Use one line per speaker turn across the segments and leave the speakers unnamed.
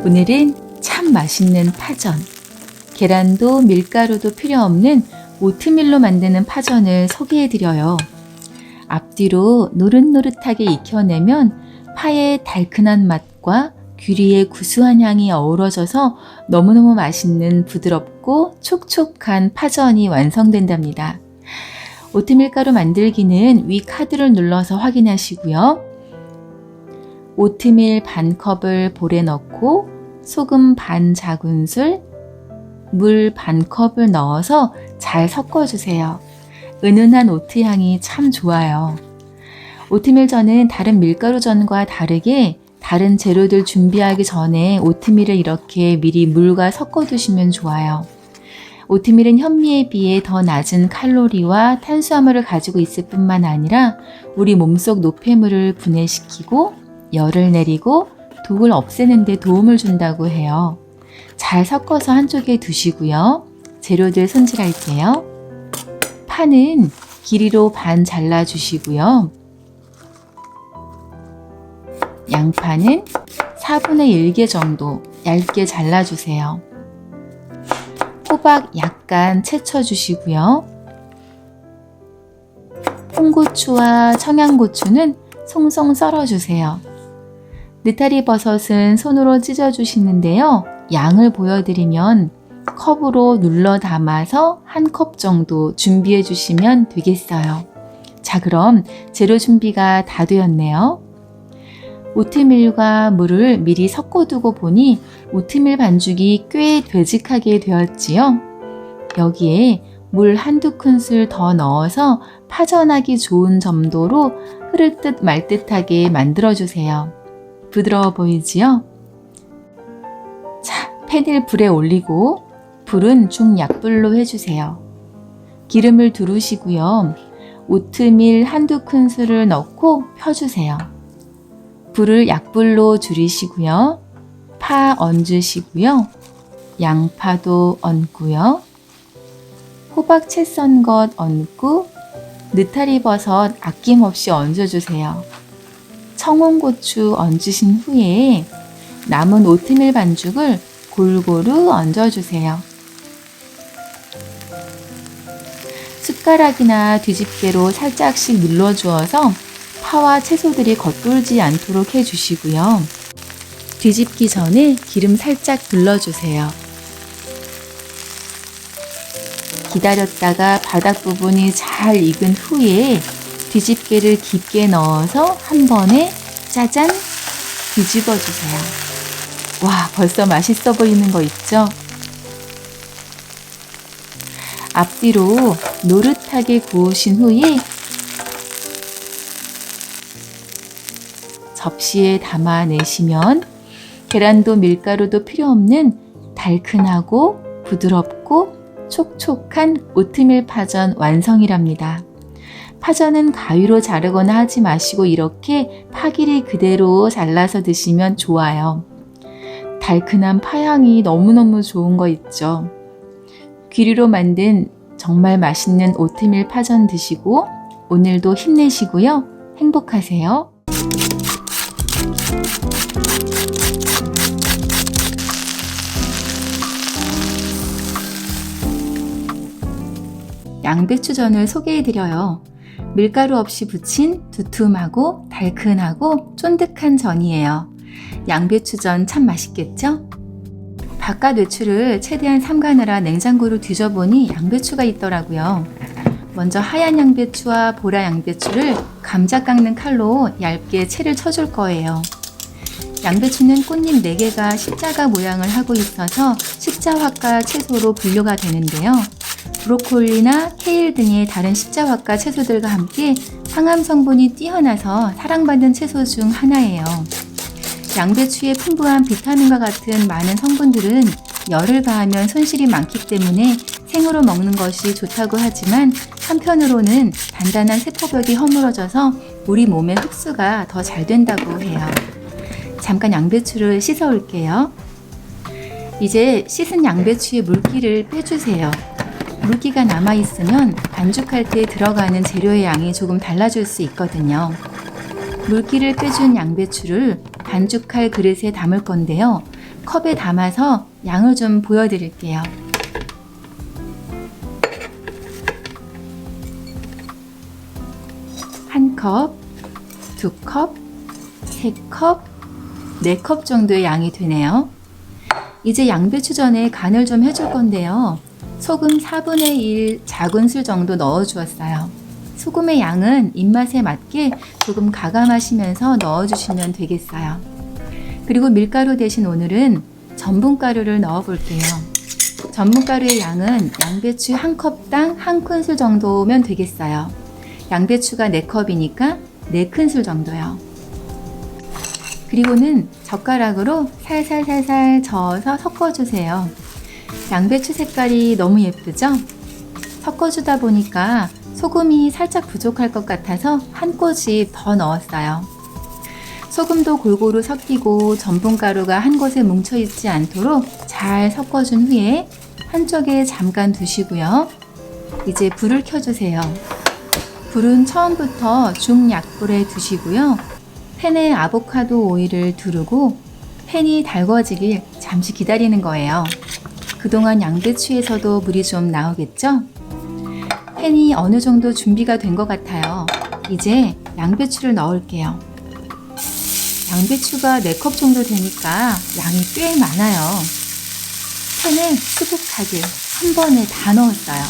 오늘은 참 맛있는 파전, 계란도 밀가루도 필요 없는 오트밀로 만드는 파전을 소개해드려요. 앞뒤로 노릇노릇하게 익혀내면 파의 달큰한 맛과 귀리의 구수한 향이 어우러져서 너무너무 맛있는 부드럽고 촉촉한 파전이 완성된답니다. 오트밀가루 만들기는 위 카드를 눌러서 확인하시고요. 오트밀 반 컵을 볼에 넣고 소금 반 작은술, 물 반 컵을 넣어서 잘 섞어주세요. 은은한 오트향이 참 좋아요. 오트밀전은 다른 밀가루전과 다르게 다른 재료들 준비하기 전에 오트밀을 이렇게 미리 물과 섞어두시면 좋아요. 오트밀은 현미에 비해 더 낮은 칼로리와 탄수화물을 가지고 있을 뿐만 아니라 우리 몸속 노폐물을 분해시키고 열을 내리고 독을 없애는 데 도움을 준다고 해요. 잘 섞어서 한쪽에 두시고요. 재료들 손질할게요. 파는 길이로 반 잘라주시고요. 양파는 4분의 1개 정도 얇게 잘라주세요. 호박 약간 채쳐주시고요. 홍고추와 청양고추는 송송 썰어주세요. 느타리 버섯은 손으로 찢어주시는데요. 양을 보여드리면 컵으로 눌러 담아서 한 컵 정도 준비해 주시면 되겠어요. 자, 그럼 재료 준비가 다 되었네요. 오트밀과 물을 미리 섞어두고 보니 오트밀 반죽이 꽤 되직하게 되었지요. 여기에 물 한두 큰술 더 넣어서 파전하기 좋은 점도로 흐를 듯 말 듯하게 만들어주세요. 부드러워 보이지요? 자, 팬을 불에 올리고 불은 중약불로 해주세요. 기름을 두르시고요. 오트밀 한두 큰술을 넣고 펴주세요. 불을 약불로 줄이시고요. 파 얹으시고요. 양파도 얹고요. 호박 채 썬 것 얹고 느타리 버섯 아낌없이 얹어주세요. 청홍고추 얹으신 후에 남은 오트밀 반죽을 골고루 얹어주세요. 숟가락이나 뒤집개로 살짝씩 눌러주어서 파와 채소들이 겉돌지 않도록 해주시고요. 뒤집기 전에 기름 살짝 둘러주세요. 기다렸다가 바닥 부분이 잘 익은 후에 뒤집개를 깊게 넣어서 한 번에 짜잔 뒤집어 주세요. 와, 벌써 맛있어 보이는 거 있죠? 앞뒤로 노릇하게 구우신 후에 접시에 담아내시면 계란도 밀가루도 필요 없는 달큰하고 부드럽고 촉촉한 오트밀 파전 완성이랍니다. 파전은 가위로 자르거나 하지 마시고 이렇게 파 길이 그대로 잘라서 드시면 좋아요. 달큰한 파향이 너무너무 좋은 거 있죠. 귀리로 만든 정말 맛있는 오트밀 파전 드시고 오늘도 힘내시고요. 행복하세요. 양배추전을 소개해드려요. 밀가루 없이 부친 두툼하고 달큰하고 쫀득한 전이에요. 양배추전 참 맛있겠죠? 바깥 외추를 최대한 삼가느라 냉장고를 뒤져보니 양배추가 있더라고요. 먼저 하얀 양배추와 보라 양배추를 감자 깎는 칼로 얇게 채를 쳐줄 거예요. 양배추는 꽃잎 4개가 십자가 모양을 하고 있어서 십자화과 채소로 분류가 되는데요. 브로콜리나 케일 등의 다른 십자화과 채소들과 함께 항암 성분이 뛰어나서 사랑받는 채소 중 하나예요. 양배추의 풍부한 비타민과 같은 많은 성분들은 열을 가하면 손실이 많기 때문에 생으로 먹는 것이 좋다고 하지만 한편으로는 단단한 세포벽이 허물어져서 우리 몸의 흡수가 더 잘 된다고 해요. 잠깐 양배추를 씻어 올게요. 이제 씻은 양배추의 물기를 빼주세요. 물기가 남아있으면 반죽할 때 들어가는 재료의 양이 조금 달라질 수 있거든요. 물기를 빼준 양배추를 반죽할 그릇에 담을 건데요. 컵에 담아서 양을 좀 보여드릴게요. 한 컵, 두 컵, 세 컵, 네 컵 정도의 양이 되네요. 이제 양배추전에 간을 좀 해줄 건데요. 소금 4분의 1 작은술 정도 넣어 주었어요. 소금의 양은 입맛에 맞게 조금 가감하시면서 넣어주시면 되겠어요. 그리고 밀가루 대신 오늘은 전분가루를 넣어 볼게요. 전분가루의 양은 양배추 한 컵당 한 큰술 정도면 되겠어요. 양배추가 4컵이니까 4큰술 정도요. 그리고는 젓가락으로 살살살살 저어서 섞어주세요. 양배추 색깔이 너무 예쁘죠? 섞어주다 보니까 소금이 살짝 부족할 것 같아서 한 꼬집 더 넣었어요. 소금도 골고루 섞이고 전분가루가 한 곳에 뭉쳐있지 않도록 잘 섞어준 후에 한쪽에 잠깐 두시고요. 이제 불을 켜주세요. 불은 처음부터 중약불에 두시고요. 팬에 아보카도 오일을 두르고 팬이 달궈지길 잠시 기다리는 거예요. 그동안 양배추에서도 물이 좀 나오겠죠? 팬이 어느 정도 준비가 된 것 같아요. 이제 양배추를 넣을게요. 양배추가 4컵 정도 되니까 양이 꽤 많아요. 팬에 수북하게 한 번에 다 넣었어요.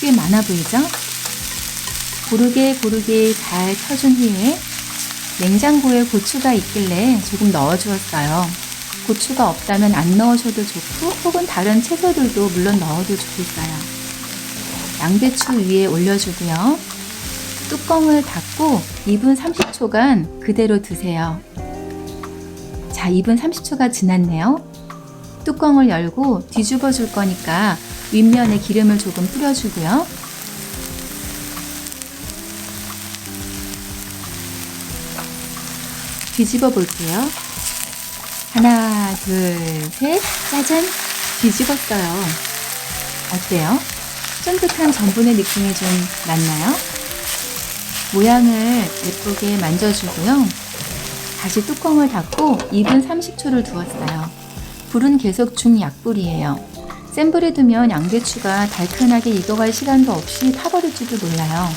꽤 많아 보이죠? 고르게 잘 펴준 후에 냉장고에 고추가 있길래 조금 넣어주었어요. 고추가 없다면 안 넣으셔도 좋고 혹은 다른 채소들도 물론 넣어도 좋겠어요. 양배추 위에 올려주고요. 뚜껑을 닫고 2분 30초간 그대로 두세요. 자, 2분 30초가 지났네요. 뚜껑을 열고 뒤집어 줄 거니까 윗면에 기름을 조금 뿌려주고요. 뒤집어 볼게요. 하나, 둘, 셋, 짜잔! 뒤집었어요. 어때요? 쫀득한 전분의 느낌이 좀 났나요? 모양을 예쁘게 만져주고요. 다시 뚜껑을 닫고 2분 30초를 두었어요. 불은 계속 중약불이에요. 센 불에 두면 양배추가 달큰하게 익어갈 시간도 없이 타버릴지도 몰라요.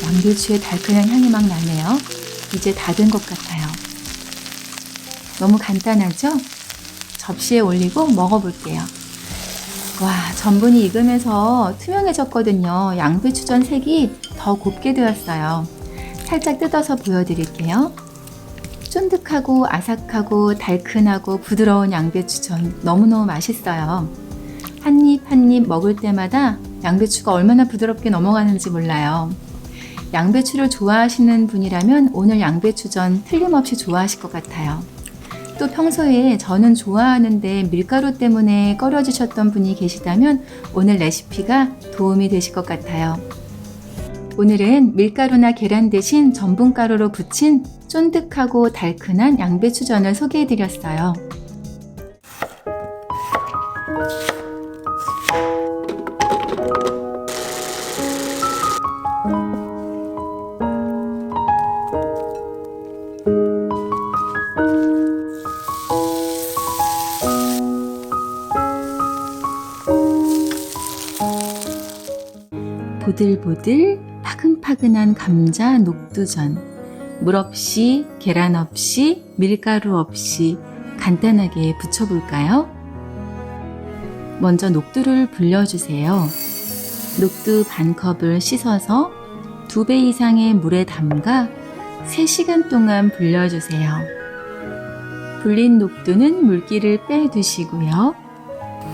양배추의 달큰한 향이 막 나네요. 이제 다 된 것 같아요. 너무 간단하죠? 접시에 올리고 먹어볼게요. 와, 전분이 익으면서 투명해졌거든요. 양배추전 색이 더 곱게 되었어요. 살짝 뜯어서 보여드릴게요. 쫀득하고 아삭하고 달큰하고 부드러운 양배추전 너무너무 맛있어요. 한 입 한 입 먹을 때마다 양배추가 얼마나 부드럽게 넘어가는지 몰라요. 양배추를 좋아하시는 분이라면 오늘 양배추전 틀림없이 좋아하실 것 같아요. 또 평소에 저는 좋아하는데 밀가루 때문에 꺼려지셨던 분이 계시다면 오늘 레시피가 도움이 되실 것 같아요. 오늘은 밀가루나 계란 대신 전분가루로 부친 쫀득하고 달큰한 양배추전을 소개해드렸어요. 보들보들 파근파근한 감자 녹두전, 물 없이 계란 없이 밀가루 없이 간단하게 부쳐볼까요? 먼저 녹두를 불려주세요. 녹두 반컵을 씻어서 2배 이상의 물에 담가 3시간 동안 불려주세요. 불린 녹두는 물기를 빼두시고요.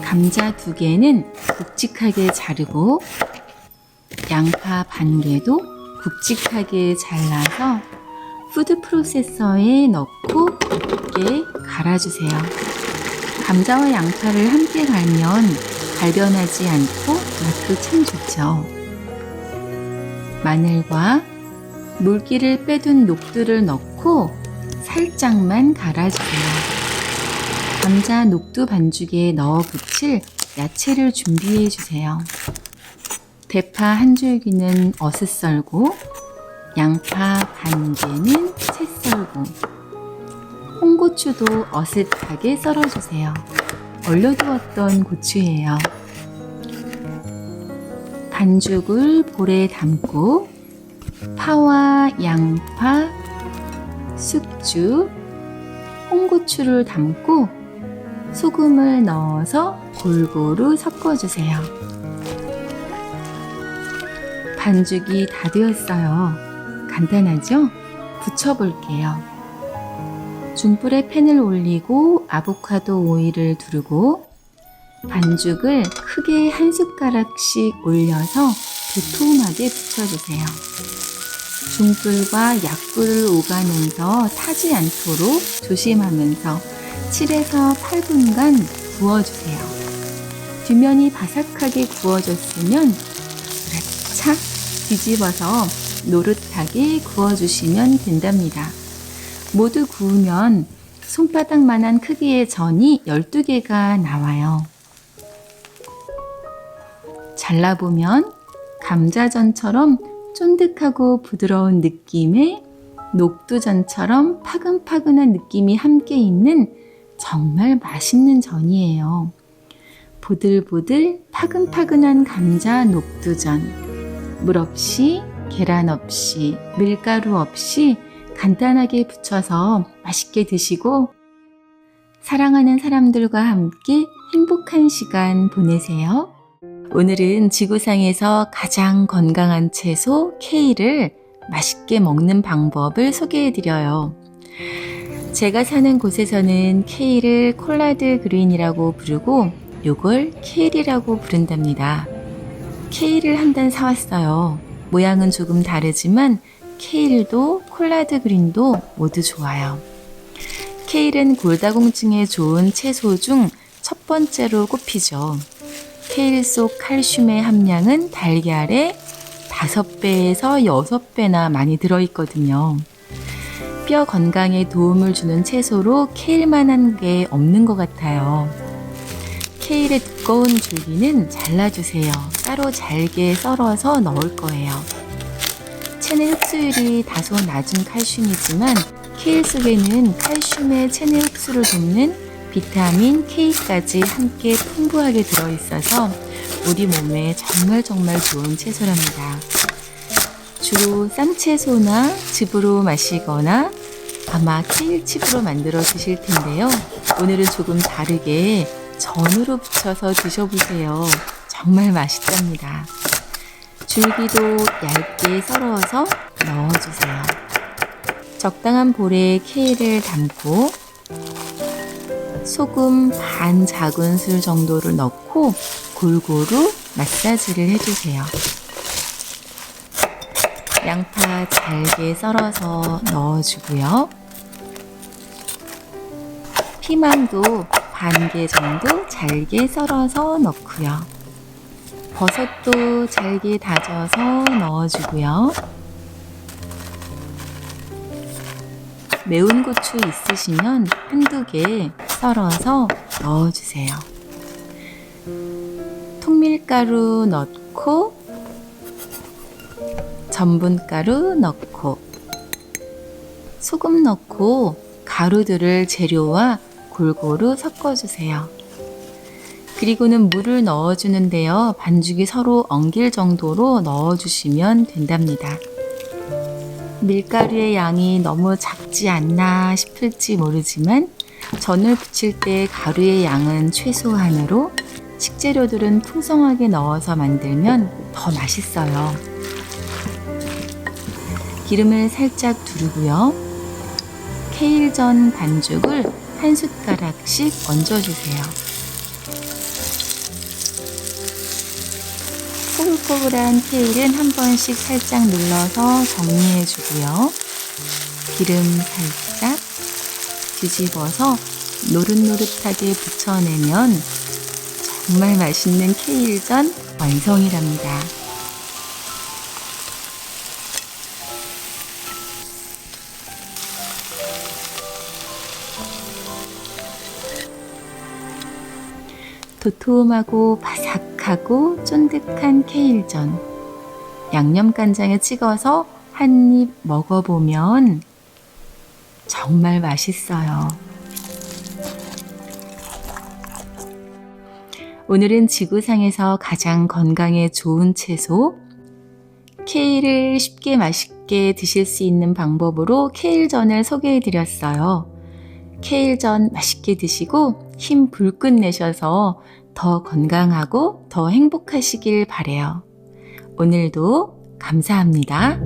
감자 2개는 굵직하게 자르고 양파 반 개도 굵직하게 잘라서 푸드 프로세서에 넣고 곱게 갈아주세요. 감자와 양파를 함께 갈면 발변하지 않고 맛도 참 좋죠. 마늘과 물기를 빼둔 녹두를 넣고 살짝만 갈아주세요. 감자 녹두 반죽에 넣어 부칠 야채를 준비해 주세요. 대파 한 줄기는 어슷 썰고 양파 반 개는 채 썰고 홍고추도 어슷하게 썰어주세요. 얼려두었던 고추예요. 반죽을 볼에 담고 파와 양파, 숙주, 홍고추를 담고 소금을 넣어서 골고루 섞어주세요. 반죽이 다 되었어요. 간단하죠? 부쳐볼게요. 중불에 팬을 올리고 아보카도 오일을 두르고 반죽을 크게 한 숟가락씩 올려서 도톰하게 부쳐주세요. 중불과 약불을 오가면서 타지 않도록 조심하면서 7에서 8분간 구워주세요. 뒷면이 바삭하게 구워졌으면 착 뒤집어서 노릇하게 구워주시면 된답니다. 모두 구우면 손바닥만한 크기의 전이 12개가 나와요. 잘라보면 감자전처럼 쫀득하고 부드러운 느낌의 녹두전처럼 파근파근한 느낌이 함께 있는 정말 맛있는 전이에요. 보들보들 파근파근한 감자 녹두전. 물 없이, 계란 없이, 밀가루 없이 간단하게 부쳐서 맛있게 드시고 사랑하는 사람들과 함께 행복한 시간 보내세요. 오늘은 지구상에서 가장 건강한 채소 케일을 맛있게 먹는 방법을 소개해드려요. 제가 사는 곳에서는 케일을 콜라드 그린이라고 부르고 요걸 케일이라고 부른답니다. 케일을 한 단 사왔어요. 모양은 조금 다르지만 케일도 콜라드 그린도 모두 좋아요. 케일은 골다공증에 좋은 채소 중 첫 번째로 꼽히죠. 케일 속 칼슘의 함량은 달걀의 5배에서 6배나 많이 들어있거든요. 뼈 건강에 도움을 주는 채소로 케일만한 게 없는 것 같아요. 케일의 두꺼운 줄기는 잘라주세요. 따로 잘게 썰어서 넣을 거예요. 체내 흡수율이 다소 낮은 칼슘이지만 케일 속에는 칼슘의 체내 흡수를 돕는 비타민 K까지 함께 풍부하게 들어있어서 우리 몸에 정말 좋은 채소랍니다. 주로 쌈채소나 즙으로 마시거나 아마 케일칩으로 만들어 드실 텐데요. 오늘은 조금 다르게 전으로 부쳐서 드셔보세요. 정말 맛있답니다. 줄기도 얇게 썰어서 넣어주세요. 적당한 볼에 케일을 담고 소금 반 작은술 정도를 넣고 골고루 마사지를 해주세요. 양파 잘게 썰어서 넣어주고요. 피망도 반 개 정도 잘게 썰어서 넣고요. 버섯도 잘게 다져서 넣어주고요. 매운 고추 있으시면 한두 개 썰어서 넣어주세요. 통밀가루 넣고 전분가루 넣고 소금 넣고 가루들을 재료와 골고루 섞어주세요. 그리고는 물을 넣어주는데요. 반죽이 서로 엉길 정도로 넣어주시면 된답니다. 밀가루의 양이 너무 작지 않나 싶을지 모르지만 전을 부칠 때 가루의 양은 최소한으로 식재료들은 풍성하게 넣어서 만들면 더 맛있어요. 기름을 살짝 두르고요. 케일전 반죽을 한 숟가락씩 얹어주세요. 꼬불꼬불한 케일은 한 번씩 살짝 눌러서 정리해주고요. 기름 살짝 뒤집어서 노릇노릇하게 부쳐내면 정말 맛있는 케일전 완성이랍니다. 도톰하고 바삭하고 쫀득한 케일전. 양념간장에 찍어서 한 입 먹어보면 정말 맛있어요. 오늘은 지구상에서 가장 건강에 좋은 채소, 케일을 쉽게 맛있게 드실 수 있는 방법으로 케일전을 소개해 드렸어요. 케일전 맛있게 드시고 힘 불끈 내셔서 더 건강하고 더 행복하시길 바래요. 오늘도 감사합니다.